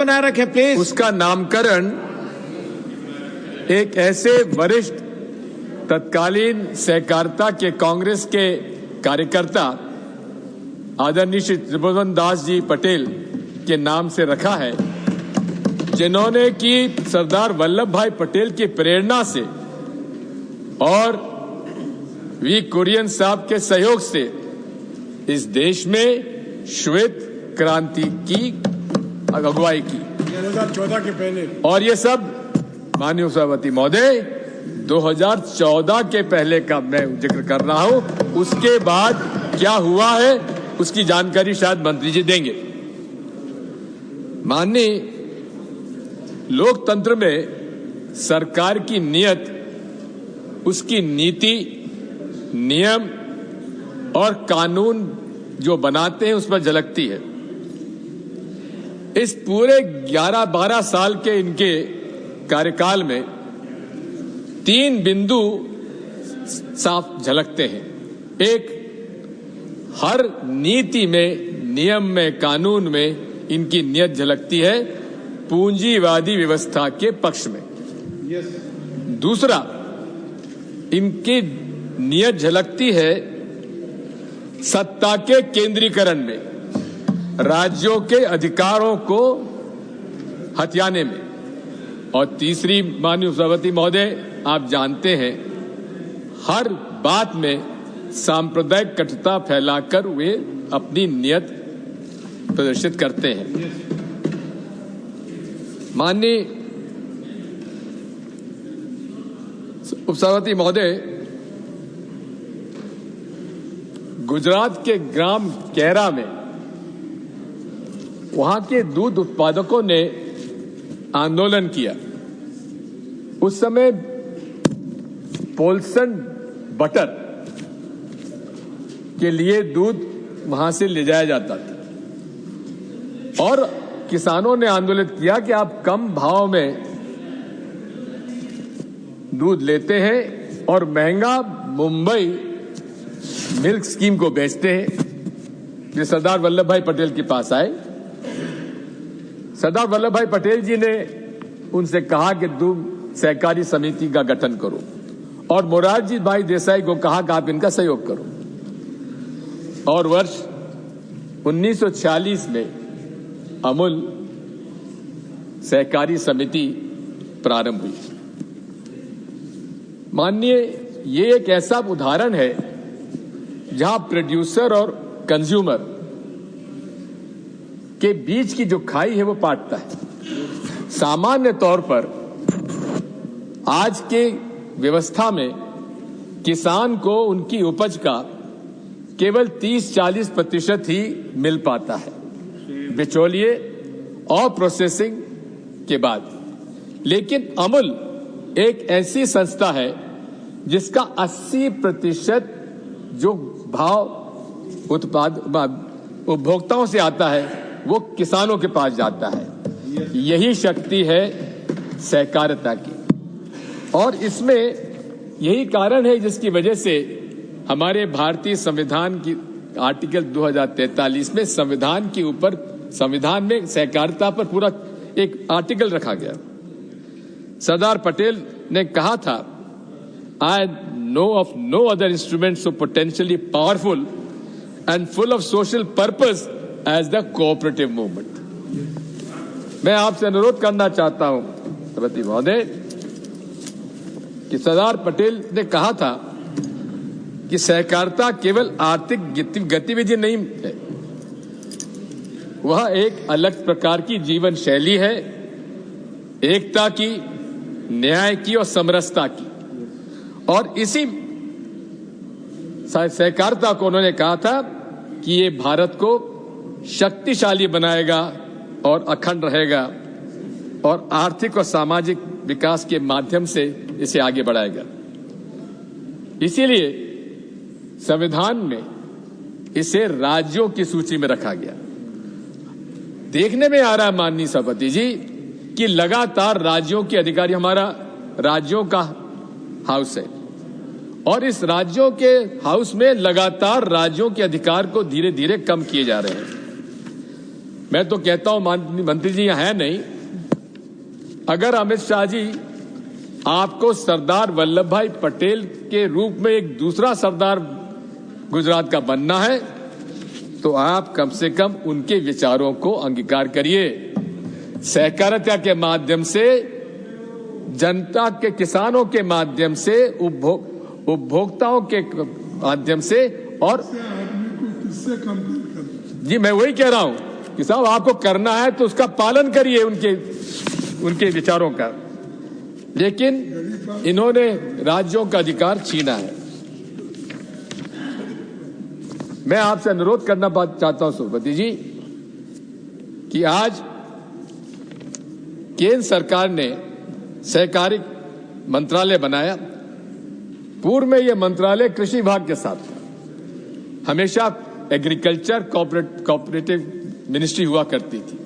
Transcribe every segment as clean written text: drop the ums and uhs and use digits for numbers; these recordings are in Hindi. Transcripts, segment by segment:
बना रखे प्लीज। उसका नामकरण एक ऐसे वरिष्ठ तत्कालीन सहकारिता के कांग्रेस के कार्यकर्ता आदरणीय श्री त्रिभुवन दास जी पटेल के नाम से रखा है, जिन्होंने कि सरदार वल्लभ भाई पटेल की प्रेरणा से और वी कुरियन साहब के सहयोग से इस देश में श्वेत क्रांति की अगुवाई की 2014 के पहले। और ये सब माननीय सभापति महोदय 2014 के पहले का मैं जिक्र कर रहा हूं। उसके बाद क्या हुआ है उसकी जानकारी शायद मंत्री जी देंगे। माननीय लोकतंत्र में सरकार की नियत, उसकी नीति, नियम और कानून जो बनाते हैं उस पर झलकती है। इस पूरे 11-12 साल के इनके कार्यकाल में 3 बिंदु साफ झलकते हैं। एक, हर नीति में, नियम में, कानून में इनकी नियत झलकती है पूंजीवादी व्यवस्था के पक्ष में। दूसरा, इनकी नियत झलकती है सत्ता के केंद्रीकरण में, राज्यों के अधिकारों को हथियाने में। और तीसरी, माननीय सभापति महोदय आप जानते हैं, हर बात में सांप्रदायिक कटुता फैलाकर वे अपनी नियत प्रदर्शित करते हैं। माननीय उपसभापति महोदय, गुजरात के ग्राम कैरा में वहां के दूध उत्पादकों ने आंदोलन किया। उस समय पोल्सन बटर के लिए दूध वहां से ले जाया जाता था और किसानों ने आंदोलित किया कि आप कम भाव में दूध लेते हैं और महंगा मुंबई मिल्क स्कीम को बेचते हैं। ये सरदार वल्लभ भाई पटेल के पास आए। सरदार वल्लभ भाई पटेल जी ने उनसे कहा कि दूध सहकारी समिति का गठन करो और मोरारजी भाई देसाई को कहा कि आप इनका सहयोग करो। और वर्ष 1946 में अमूल सहकारी समिति प्रारंभ हुई। माननीय, ये एक ऐसा उदाहरण है जहां प्रोड्यूसर और कंज्यूमर के बीच की जो खाई है वो पाटता है। सामान्य तौर पर आज के व्यवस्था में किसान को उनकी उपज का केवल 30-40% ही मिल पाता है बिचौलिए और प्रोसेसिंग के बाद। लेकिन अमूल एक ऐसी संस्था है जिसका 80% जो भाव उपभोक्ताओं से आता है वो किसानों के पास जाता है। यही शक्ति है सहकारिता की और इसमें यही कारण है जिसकी वजह से हमारे भारतीय संविधान की आर्टिकल 2043 में संविधान के ऊपर, संविधान में सहकारिता पर पूरा एक आर्टिकल रखा गया। सरदार पटेल ने कहा था, I know of no other instrument so potentially powerful and full of social purpose as the cooperative movement. मैं आपसे अनुरोध करना चाहता हूं सभापति महोदय कि सरदार पटेल ने कहा था कि सहकारिता केवल आर्थिक गतिविधि नहीं है, वह एक अलग प्रकार की जीवन शैली है, एकता की, न्याय की और समरसता की। और इसी सहकारिता को उन्होंने कहा था कि ये भारत को शक्तिशाली बनाएगा और अखंड रहेगा और आर्थिक और सामाजिक विकास के माध्यम से इसे आगे बढ़ाएगा। इसीलिए संविधान में इसे राज्यों की सूची में रखा गया। देखने में आ रहा है माननीय सभापति जी कि लगातार राज्यों के अधिकारी, हमारा राज्यों का हाउस है और इस राज्यों के हाउस में लगातार राज्यों के अधिकार को धीरे धीरे कम किए जा रहे हैं। मैं तो कहता हूं मंत्री जी यहां है नहीं, अगर अमित शाह जी आपको सरदार वल्लभ भाई पटेल के रूप में एक दूसरा सरदार गुजरात का बनना है तो आप कम से कम उनके विचारों को अंगीकार करिए। सहकारिता के माध्यम से, जनता के, किसानों के माध्यम से, उपभोक्ताओं के माध्यम से, और जी मैं वही कह रहा हूं कि साहब आपको करना है तो उसका पालन करिए, उनके विचारों का। लेकिन इन्होंने राज्यों का अधिकार छीना है। मैं आपसे अनुरोध करना चाहता हूं सभापति जी कि आज केंद्र सरकार ने सहकारी मंत्रालय बनाया। पूर्व में यह मंत्रालय कृषि विभाग के साथ था, हमेशा एग्रीकल्चर कोऑपरेटिव मिनिस्ट्री हुआ करती थी।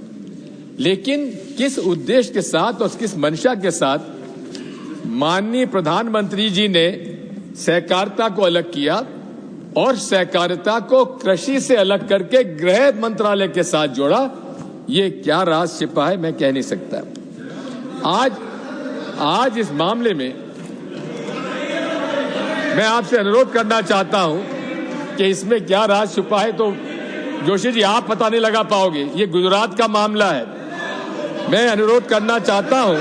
लेकिन किस उद्देश्य के साथ और किस मंशा के साथ माननीय प्रधानमंत्री जी ने सहकारिता को अलग किया और सहकारिता को कृषि से अलग करके गृह मंत्रालय के साथ जोड़ा, ये क्या राज छिपा है मैं कह नहीं सकता। आज इस मामले में मैं आपसे अनुरोध करना चाहता हूं कि इसमें क्या राज छुपा है तो जोशी जी आप पता नहीं लगा पाओगे। ये गुजरात का मामला है। मैं अनुरोध करना चाहता हूं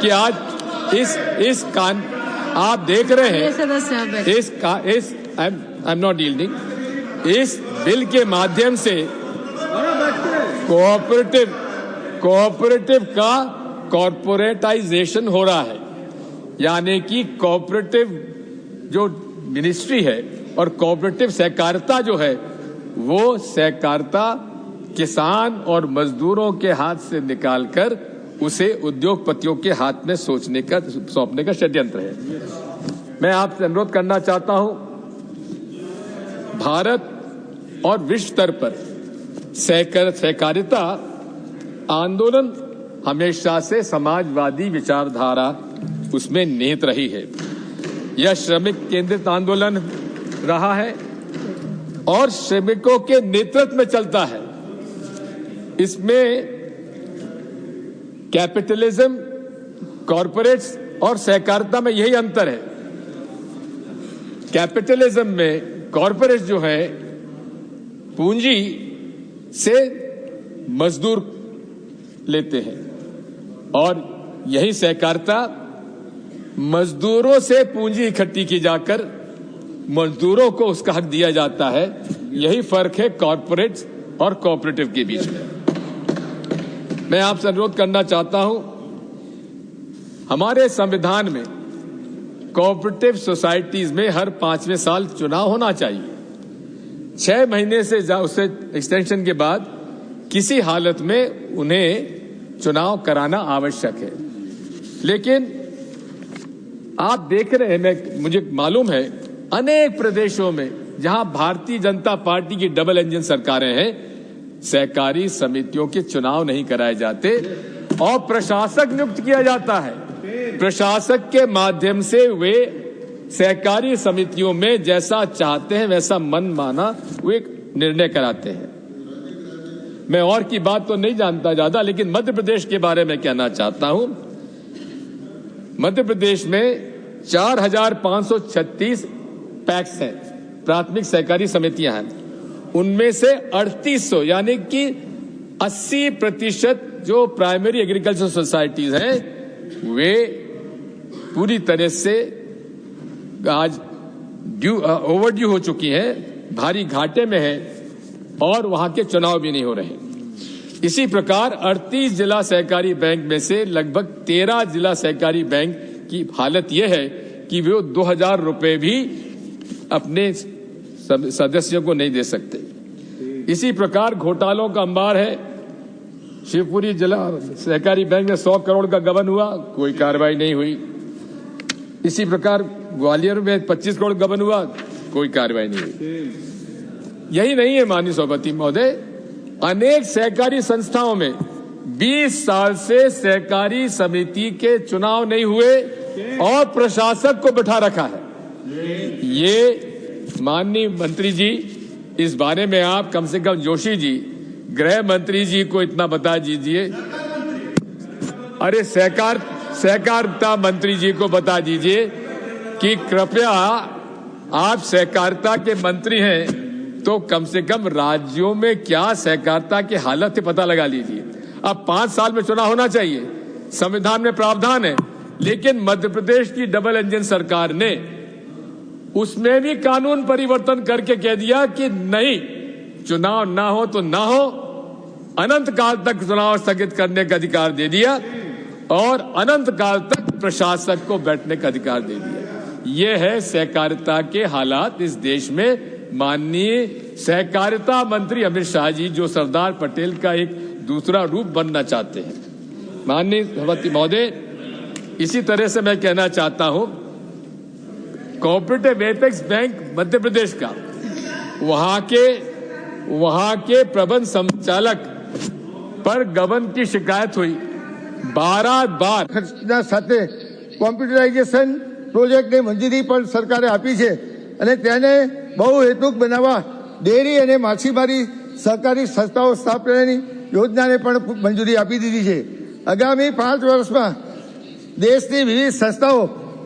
कि आज आप देख रहे हैं आई एम नॉट यील्डिंग, इस बिल के माध्यम से कोऑपरेटिव का कॉर्पोरेटाइजेशन हो रहा है, यानी कि कोऑपरेटिव जो मिनिस्ट्री है और कोऑपरेटिव सहकारिता जो है वो सहकारिता किसान और मजदूरों के हाथ से निकालकर उसे उद्योगपतियों के हाथ में सौंपने का षड्यंत्र है। मैं आपसे अनुरोध करना चाहता हूं, भारत और विश्व स्तर पर सहकारिता आंदोलन हमेशा से समाजवादी विचारधारा उसमें निहित रही है। यह श्रमिक केंद्रित आंदोलन रहा है और श्रमिकों के नेतृत्व में चलता है। इसमें कैपिटलिज्म, कॉरपोरेट्स और सहकारिता में यही अंतर है। कैपिटलिज्म में कॉरपोरेट्स जो है पूंजी से मजदूर लेते हैं और यही सहकारिता मजदूरों से पूंजी इकट्ठी की जाकर मजदूरों को उसका हक दिया जाता है। यही फर्क है कॉरपोरेट्स और कोऑपरेटिव के बीच में। मैं आपसे अनुरोध करना चाहता हूं, हमारे संविधान में कोऑपरेटिव सोसाइटीज में हर 5वें साल चुनाव होना चाहिए। 6 महीने से उससे एक्सटेंशन के बाद किसी हालत में उन्हें चुनाव कराना आवश्यक है। लेकिन आप देख रहे हैं, मुझे मालूम है अनेक प्रदेशों में जहां भारतीय जनता पार्टी की डबल इंजन सरकारें हैं, सहकारी समितियों के चुनाव नहीं कराए जाते और प्रशासक नियुक्त किया जाता है। प्रशासक के माध्यम से वे सहकारी समितियों में जैसा चाहते हैं वैसा मन माना वे निर्णय कराते हैं। मैं और की बात तो नहीं जानता ज्यादा, लेकिन मध्य प्रदेश के बारे में कहना चाहता हूं। मध्य प्रदेश में 4536 पैक्स हैं, प्राथमिक सहकारी समितियां हैं। उनमें से 3800 यानी कि 80% जो प्राइमरी एग्रीकल्चर सोसाइटीज हैं वे पूरी तरह से आज ओवरड्यू हो चुकी हैं, भारी घाटे में है और वहां के चुनाव भी नहीं हो रहे। इसी प्रकार 38 जिला सहकारी बैंक में से लगभग 13 जिला सहकारी बैंक की हालत यह है कि वे 2000 रुपए भी अपने सदस्यों को नहीं दे सकते। इसी प्रकार घोटालों का अंबार है। शिवपुरी जिला सहकारी बैंक में 100 करोड़ का गबन हुआ, कोई कार्रवाई नहीं हुई। इसी प्रकार ग्वालियर में 25 करोड़ गबन हुआ, कोई कार्रवाई नहीं हुई। यही नहीं है माननीय सभापति महोदय, अनेक सहकारी संस्थाओं में 20 साल से सहकारी समिति के चुनाव नहीं हुए और प्रशासक को बैठा रखा है। ये माननीय मंत्री जी इस बारे में आप कम से कम जोशी जी, गृह मंत्री जी को इतना बता दीजिए, अरे सहकारिता मंत्री जी को बता दीजिए कि कृपया आप सहकारिता के मंत्री हैं तो कम से कम राज्यों में क्या सहकारिता की हालत है पता लगा लीजिए। अब 5 साल में चुनाव होना चाहिए, संविधान में प्रावधान है, लेकिन मध्य प्रदेश की डबल इंजन सरकार ने उसमें भी कानून परिवर्तन करके कह दिया कि नहीं, चुनाव ना हो तो ना हो, अनंत काल तक चुनाव स्थगित करने का अधिकार दे दिया और अनंत काल तक प्रशासक को बैठने का अधिकार दे दिया। ये है सहकारिता के हालात इस देश में। माननीय सहकारिता मंत्री अमित शाह जी जो सरदार पटेल का एक दूसरा रूप बनना चाहते हैं। माननीय सभापति महोदय, इसी तरह से मैं कहना चाहता हूं, cooperative apex bank Madhya Pradesh का वहां के प्रबंध संचालक पर गबन की शिकायत हुई। 12 बार खर्चना સાથે કોમ્પ્યુટરાઇઝેશન પ્રોજેક્ટને મંજૂરી પણ સરકારે આપી છે અને તેને બહુહેતુક બનાવવા ડેરી અને માછીમારી સહકારી સંસ્થાઓ સ્થાપનાની યોજનાને પણ મંજૂરી આપી દીધી છે। આગામી 5 વર્ષમાં દેશની વિવિધ સંસ્થાઓ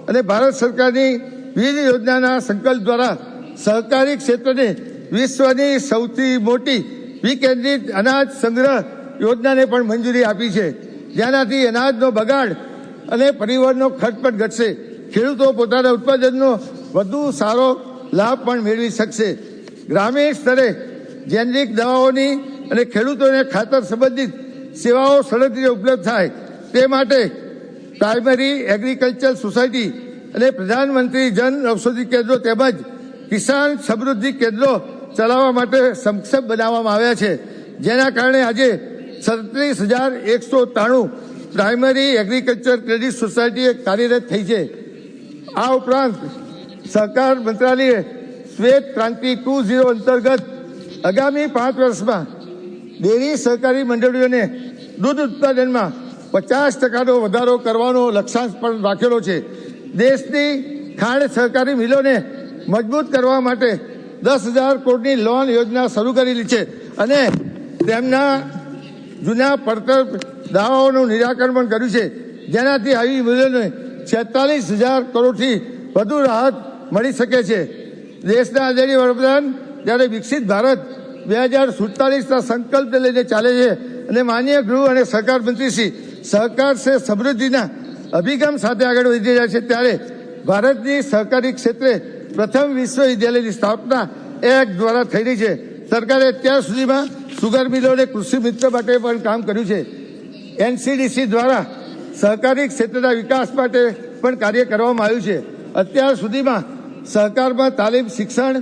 અને ભારત સરકારની વિવિધ યોજનાના સંકલ્પ દ્વારા સહકારી ક્ષેત્રને વિશ્વની સૌથી મોટી વિકેન્દ્રિત અનાજ સંગ્રહ યોજનાને પણ મંજૂરી આપી છે, જેનાથી અનાજનો બગાડ અને પરિવહનનો ખર્ચ પણ ઘટશે। ખેડૂતો પોતાના ઉત્પાદનનો વધુ સારો લાભ પણ મેળવી શકશે। ગ્રામીણ સ્તરે જેનરિક દવાઓની અને ખેડૂતોને ખાતર સંબંધિત સેવાઓ સરળ રીતે ઉપલબ્ધ થાય તે માટે પ્રાઇમરી એગ્રીકલ્ચર સોસાયટી અને પ્રધાનમંત્રી જન ઔષધિ કેન્દ્રો તેમજ કિસાન સમૃદ્ધિ કેન્દ્રો ચલાવવા માટે સક્ષમ બનાવવામાં આવ્યા છે, જેના કારણે આજે 37,193 પ્રાઇમરી એગ્રીકલ્ચર ક્રેડિટ સોસાયટી કાર્યરત થઈ છે। આ ઉપરાંત સહકાર મંત્રાલયે શ્વેત ક્રાંતિ 2.0 અંતર્ગત આગામી 5 વર્ષમાં ડેરી સહકારી મંડળીઓને દૂધ ઉત્પાદનમાં 50% વધારો કરવાનો લક્ષ્યાંક પણ રાખેલો છે। દેશની ખાંડ સહકારી મિલોને મજબૂત કરવા માટે 10,000 કરોડની લોન યોજના શરૂ કરેલી છે અને તેમના જૂના પડતર દાવાઓનું નિરાકરણ પણ કર્યું છે, જેનાથી આવી મિલોને 46,000 કરોડથી વધુ રાહત મળી શકે છે। દેશના આદરણીય વડાપ્રધાન જ્યારે વિકસિત ભારત 2047ના સંકલ્પને લઈને ચાલે છે અને માનનીય ગૃહ અને સહકાર મંત્રી શ્રી સહકાર સે સમૃદ્ધિના અભિગમ સાથે આગળ વધી રહ્યા છે, ત્યારે ભારતની સહકારી ક્ષેત્રે પ્રથમ વિશ્વવિદ્યાલયની સ્થાપના એક્ટ દ્વારા થઈ રહી છે। સરકારે અત્યાર સુધીમાં સુગર મિલો અને કૃષિ મિત્ર માટે પણ કામ કર્યું છે। એનસીડીસી દ્વારા સહકારી ક્ષેત્રના વિકાસ માટે પણ કાર્ય કરવામાં આવ્યું છે। અત્યાર સુધીમાં સહકારમાં તાલીમ, શિક્ષણ